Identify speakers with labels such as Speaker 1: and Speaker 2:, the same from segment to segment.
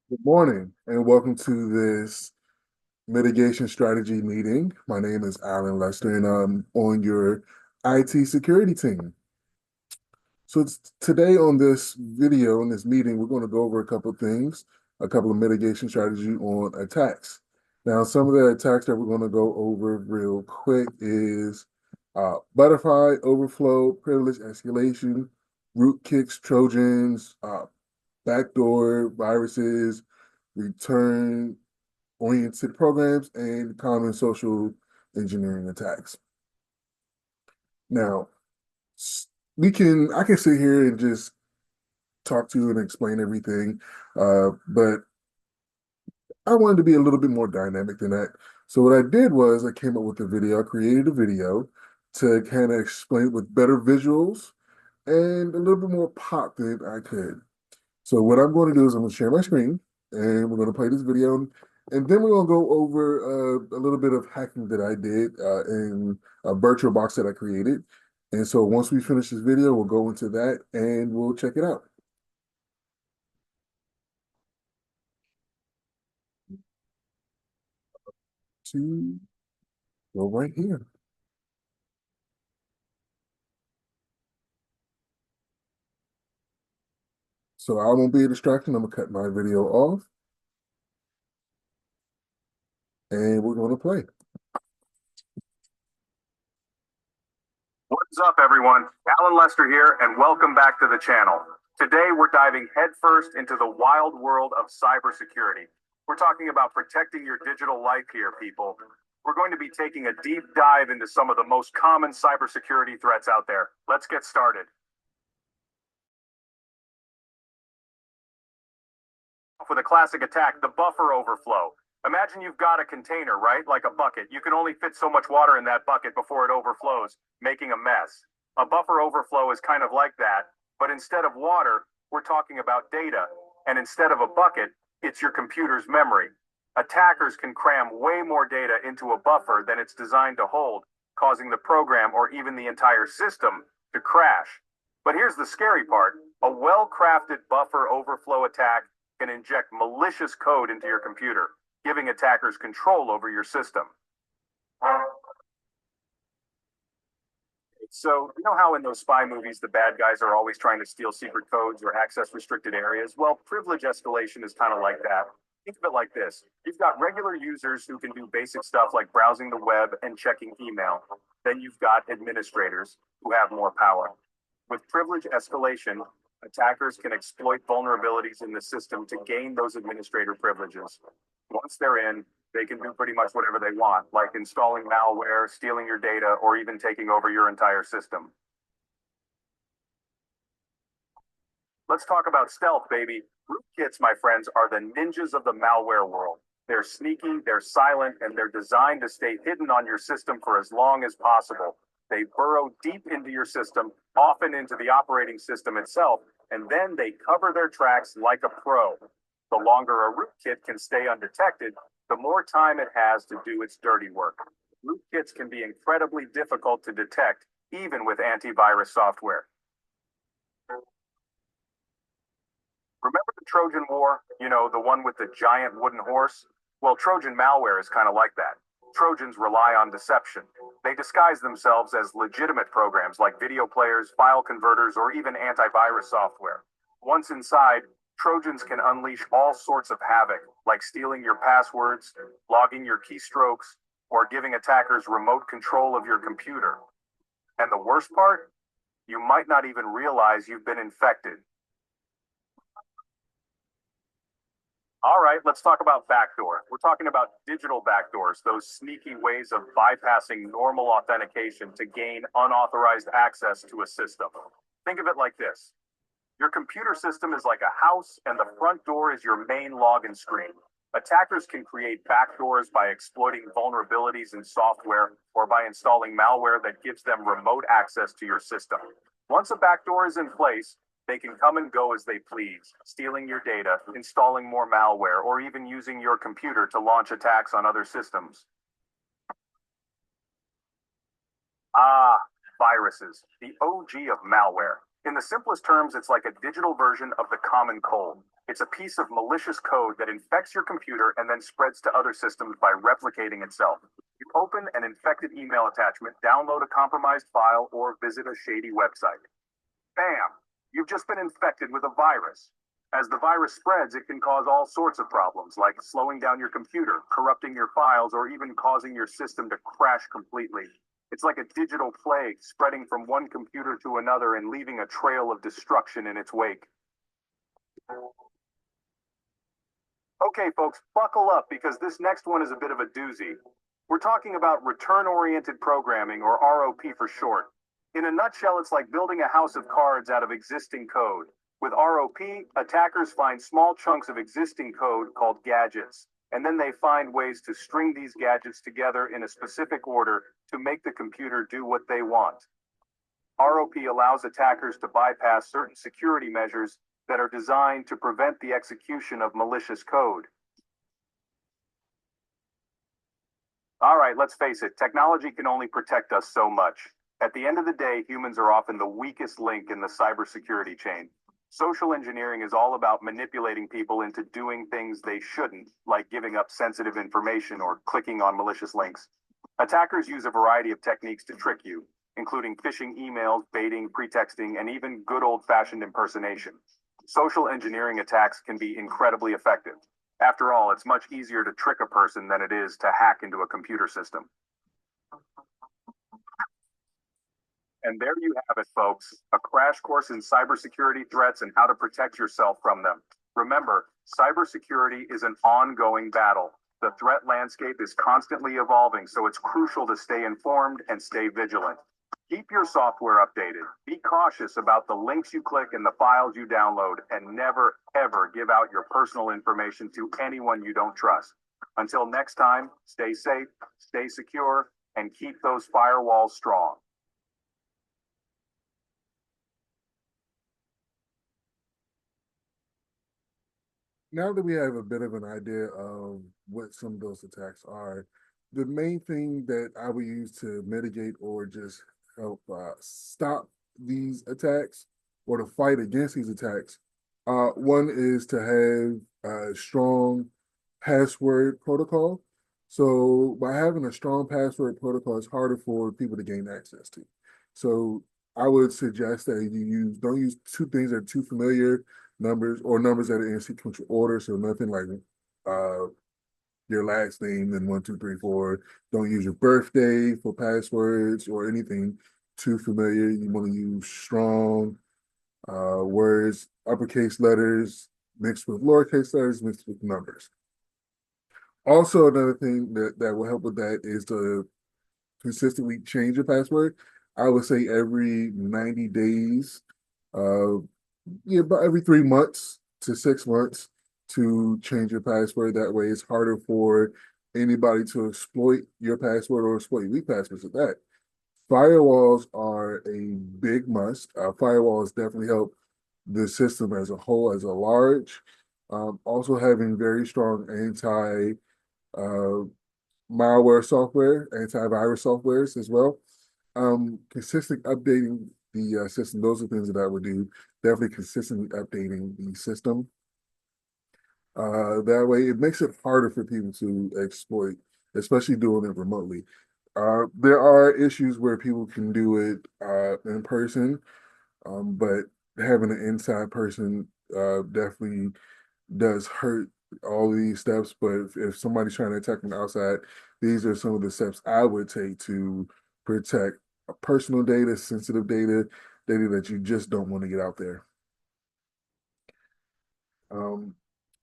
Speaker 1: Good morning and welcome to this mitigation strategy meeting. My name is Alan Lester and I'm on your IT security team. So today on this video, in this meeting, we're going to go over a couple of things, a couple of mitigation strategy on attacks. Now, some of the attacks that we're going to go over real quick is butterfly, overflow, privilege escalation, rootkits, Trojans, backdoor viruses, return oriented programs, and common social engineering attacks. Now, I can sit here and just talk to you and explain everything, but I wanted to be a little bit more dynamic than that. So what I did was I came up with a video, I created a video to kind of explain with better visuals and a little bit more pop than I could. So what I'm going to do is I'm going to share my screen and we're going to play this video and then we're going to go over a little bit of hacking that I did in a virtual box that I created. And so once we finish this video, we'll go into that and we'll check it out. To go right here. So I won't be a distraction. I'm going to cut my video off and we're going to play.
Speaker 2: What's up, everyone? Alan Lester here, and welcome back to the channel. Today, we're diving headfirst into the wild world of cybersecurity. We're talking about protecting your digital life here, people. We're going to be taking a deep dive into some of the most common cybersecurity threats out there. Let's get started. With a classic attack, the buffer overflow. Imagine you've got a container, right? Like a bucket. You can only fit so much water in that bucket before it overflows, making a mess. A buffer overflow is kind of like that, but instead of water, we're talking about data. And instead of a bucket, it's your computer's memory. Attackers can cram way more data into a buffer than it's designed to hold, causing the program or even the entire system to crash. But here's the scary part. A well-crafted buffer overflow attack can inject malicious code into your computer, giving attackers control over your system. So, you know how in those spy movies, the bad guys are always trying to steal secret codes or access restricted areas? Well, privilege escalation is kind of like that. Think of it like this. You've got regular users who can do basic stuff like browsing the web and checking email. Then you've got administrators who have more power. With privilege escalation, attackers can exploit vulnerabilities in the system to gain those administrator privileges. Once they're in, they can do pretty much whatever they want, like installing malware, stealing your data, or even taking over your entire system. Let's talk about stealth, baby. Rootkits, my friends, are the ninjas of the malware world. They're sneaky, they're silent, and they're designed to stay hidden on your system for as long as possible. They burrow deep into your system, often into the operating system itself, and then they cover their tracks like a pro. The longer a rootkit can stay undetected, the more time it has to do its dirty work. Rootkits can be incredibly difficult to detect, even with antivirus software. Remember the Trojan War? You know, the one with the giant wooden horse? Well, Trojan malware is kind of like that. Trojans rely on deception. They disguise themselves as legitimate programs like video players, file converters, or even antivirus software. Once inside, Trojans can unleash all sorts of havoc, like stealing your passwords, logging your keystrokes, or giving attackers remote control of your computer. And the worst part? You might not even realize you've been infected. All right, let's talk about backdoor. We're talking about digital backdoors, those sneaky ways of bypassing normal authentication to gain unauthorized access to a system. Think of it like this. Your computer system is like a house, and the front door is your main login screen. Attackers can create backdoors by exploiting vulnerabilities in software or by installing malware that gives them remote access to your system. Once a backdoor is in place, they can come and go as they please, stealing your data, installing more malware, or even using your computer to launch attacks on other systems. Ah, viruses, the OG of malware. In the simplest terms, it's like a digital version of the common cold. It's a piece of malicious code that infects your computer and then spreads to other systems by replicating itself. You open an infected email attachment, download a compromised file, or visit a shady website. Bam! You've just been infected with a virus. As the virus spreads, it can cause all sorts of problems, like slowing down your computer, corrupting your files, or even causing your system to crash completely. It's like a digital plague spreading from one computer to another and leaving a trail of destruction in its wake. Okay, folks, buckle up because this next one is a bit of a doozy. We're talking about return-oriented programming, or ROP for short. In a nutshell, it's like building a house of cards out of existing code. With ROP, attackers find small chunks of existing code called gadgets, and then they find ways to string these gadgets together in a specific order to make the computer do what they want. ROP allows attackers to bypass certain security measures that are designed to prevent the execution of malicious code. All right, let's face it, technology can only protect us so much. At the end of the day, humans are often the weakest link in the cybersecurity chain. Social engineering is all about manipulating people into doing things they shouldn't, like giving up sensitive information or clicking on malicious links. Attackers use a variety of techniques to trick you, including phishing emails, baiting, pretexting, and even good old-fashioned impersonation. Social engineering attacks can be incredibly effective. After all, it's much easier to trick a person than it is to hack into a computer system. And there you have it, folks, a crash course in cybersecurity threats and how to protect yourself from them. Remember, cybersecurity is an ongoing battle. The threat landscape is constantly evolving, so it's crucial to stay informed and stay vigilant. Keep your software updated. Be cautious about the links you click and the files you download, and never, ever give out your personal information to anyone you don't trust. Until next time, stay safe, stay secure, and keep those firewalls strong.
Speaker 1: Now that we have a bit of an idea of what some of those attacks are, the main thing that I would use to mitigate or just help stop these attacks or to fight against these attacks, one is to have a strong password protocol. So by having a strong password protocol, it's harder for people to gain access to. So I would suggest that you don't use two things that are too familiar numbers or numbers that are in sequential order. So nothing like uh, your last name and 1, 2, 3, 4. Don't use your birthday for passwords or anything too familiar. You want to use strong words, uppercase letters mixed with lowercase letters mixed with numbers. Also, another thing that will help with that is to consistently change your password. I would say every 90 days, uh, yeah, about every 3 months to 6 months to change your password. That way, it's harder for anybody to exploit your password or exploit weak passwords at that. Firewalls are a big must. Firewalls definitely help the system as a whole, as a large. Also, having very strong anti uh, malware software, antivirus softwares as well. Consistent updating the system. Those are things that I would do. Definitely consistently updating the system. That way, it makes it harder for people to exploit, especially doing it remotely. There are issues where people can do it in person, but having an inside person definitely does hurt all these steps. But if somebody's trying to attack from the outside, these are some of the steps I would take to protect personal data, sensitive data, data that you just don't want to get out there. Um,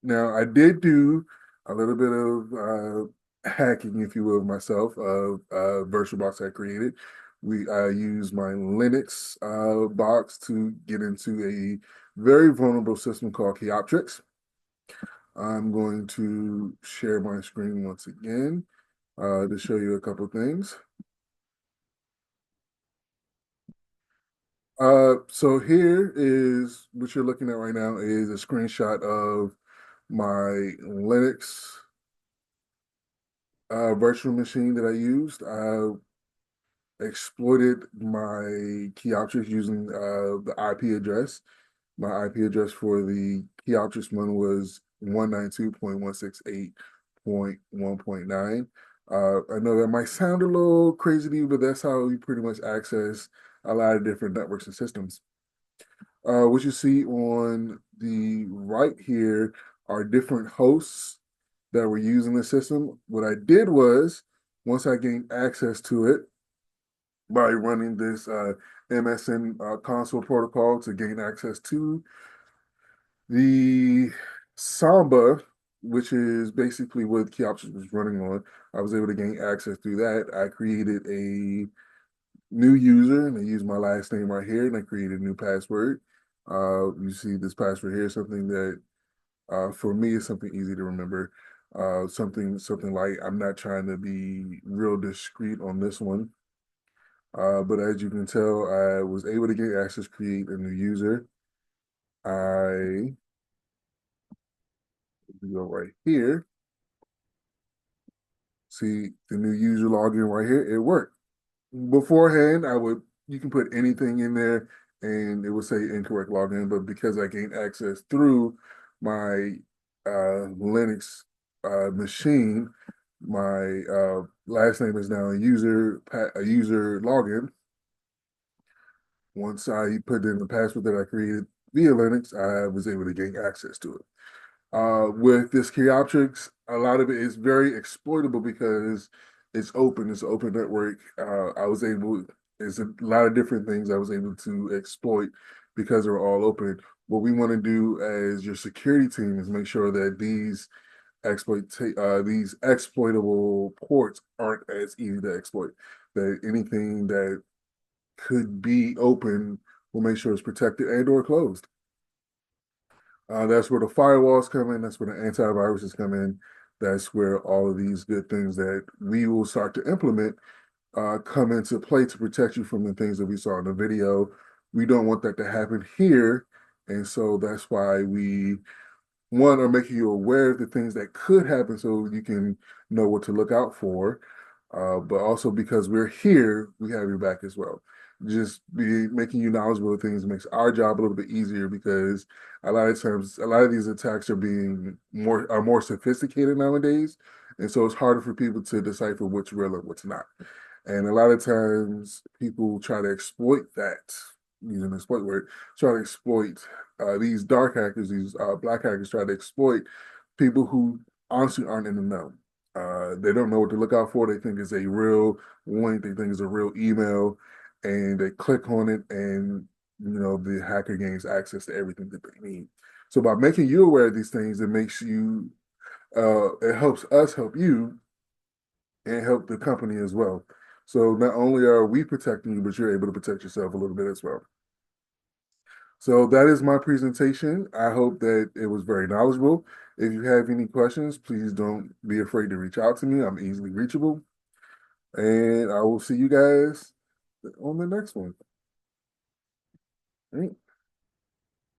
Speaker 1: Now, I did do a little bit of hacking, if you will, myself of VirtualBox I created. I used my Linux box to get into a very vulnerable system called Cheoptrix. I'm going to share my screen once again to show you a couple things. So here is what you're looking at right now is a screenshot of my Linux virtual machine that I used. I exploited my key options using the IP address. My IP address for the Keyoptrix one was 192.168.1.9. I know that might sound a little crazy to you, but that's how you pretty much access a lot of different networks and systems. What you see on the right here are different hosts that were using the system. What I did was, once I gained access to it by running this MSN console protocol to gain access to the Samba, which is basically what Keyoptions was running on, I was able to gain access through that. I created a new user and I used my last name right here and I created a new password. You see this password here, something that for me is something easy to remember. Something like I'm not trying to be real discreet on this one. But as you can tell, I was able to get access, create a new user. I go right here. See the new user login right here. It worked. Beforehand, you can put anything in there and it would say incorrect login, but because I gained access through my Linux machine, my last name is now a user login. Once I put in the password that I created via Linux, I was able to gain access to it. With this Keyoptrix, a lot of it is very exploitable because it's open. It's an open network. There's a lot of different things I was able to exploit because they're all open. What we want to do as your security team is make sure that these exploitable ports aren't as easy to exploit. That anything that could be open, we'll make sure it's protected and or closed. That's where the firewalls come in. That's where the antiviruses come in. That's where all of these good things that we will start to implement come into play to protect you from the things that we saw in the video. We don't want that to happen here. And so that's why we, one, are making you aware of the things that could happen so you can know what to look out for. But also because we're here, we have your back as well. Just be making you knowledgeable of things makes our job a little bit easier because a lot of times, a lot of these attacks are more sophisticated nowadays, and so it's harder for people to decipher what's real and what's not. And a lot of times, people try to exploit that, using an exploit word, try to exploit these dark hackers, these black hackers, try to exploit people who honestly aren't in the know. They don't know what to look out for. They think it's a real link. They think it's a real email, and they click on it, and the hacker gains access to everything that they need. So by making you aware of these things, it helps us help you and help the company as well. So not only are we protecting you, but you're able to protect yourself a little bit as well. So that is my presentation. I hope that it was very knowledgeable. If you have any questions, please don't be afraid to reach out to me. I'm easily reachable. And I will see you guys on the next one. All right.